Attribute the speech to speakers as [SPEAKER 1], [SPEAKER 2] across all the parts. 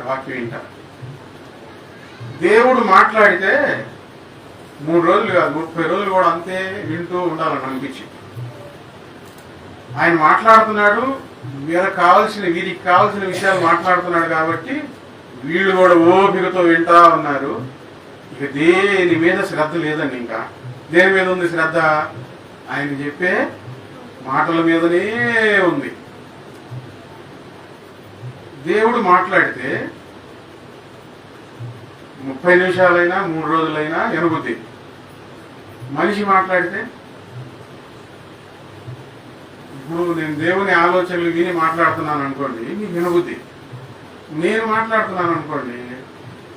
[SPEAKER 1] కూర్చున్నాడు వాక్యం వింటారు. దేవుడు మాట్లాడితే 3 రోజులు కాదు 30 రోజులు కూడా అంతే వింటూ ఉండాలని అనిపించింది. ఆయన మాట్లాడుతున్నాడు, వీరికి కావాల్సిన విషయాలు మాట్లాడుతున్నాడు కాబట్టి వీళ్ళు కూడా ఓపికతో వింటా ఉన్నారు. ఇక దేని మీద శ్రద్ధ లేదండి. ఇంకా దేని మీద ఉంది శ్రద్ధ? ఆయన చెప్పే మాటల మీదనే ఉంది. దేవుడు మాట్లాడితే 30 నిమిషాలైనా 3 రోజులైనా వినబుద్ది. మనిషి మాట్లాడితే, ఇప్పుడు నేను దేవుని ఆలోచనలు విని మాట్లాడుతున్నాను అనుకోండి, మీకు వినబుద్ది. నేను మాట్లాడుతున్నాను అనుకోండి,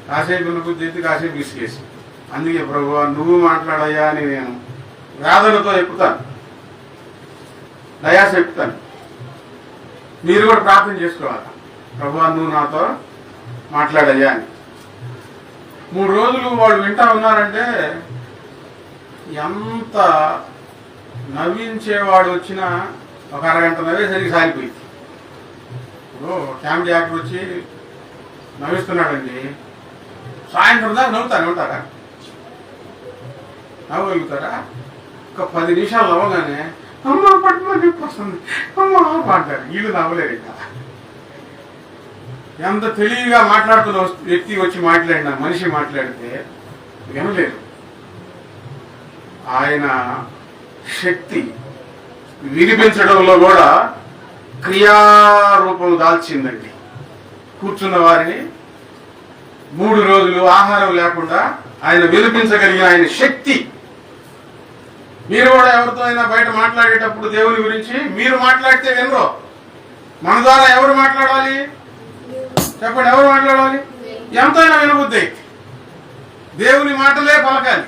[SPEAKER 1] కాసేపు వినబుద్ది అయితే కాసేపు విసిగేసి. అందుకే ప్రభువా నువ్వు మాట్లాడయ్యా అని నేను వేదనతో ఎక్కుతాను, దయాస ఎక్కుతాను. మీరు కూడా ప్రార్థన చేసుకోవాలి, ప్రభువా నువ్వు నాతో మాట్లాడయ్యా అని. 3 రోజులు వాళ్ళు వింటా ఉన్నారంటే ఎంత నవ్వించేవాడు వచ్చినా ఒక అరగంట నవ్వేసరికి సాగిపోయింది. ఇప్పుడు కామెడీ యాక్టర్ వచ్చి నవ్విస్తున్నాడండి, సాయంత్రం దాకా నవ్వుతారా? నవ్వగలుగుతారా? ఒక 10 నిమిషాలు నవ్వగానే అమ్మ పట్టుమో నొప్పి వస్తుంది, అమ్మ అంటారు. వీళ్ళు నవ్వలేరు. ఇంకా ఎంత తెలివిగా మాట్లాడుతున్న వ్యక్తి వచ్చి మాట్లాడినా, మనిషి మాట్లాడితే వినలేరు. ఆయన శక్తి వినిపించడంలో కూడా క్రియారూపం దాల్చిందండి. కూర్చున్న వారిని 3 రోజులు ఆహారం లేకుండా ఆయన వినిపించగలిగిన ఆయన శక్తి. మీరు కూడా ఎవరితో అయినా బయట మాట్లాడేటప్పుడు దేవుని గురించి మీరు మాట్లాడితే వినరు. మన ద్వారా ఎవరు మాట్లాడాలి చెప్పండి? ఎవరు మాట్లాడాలి? ఎంతైనా వినబుద్ధి. దేవుని మాటలే పలకాలి.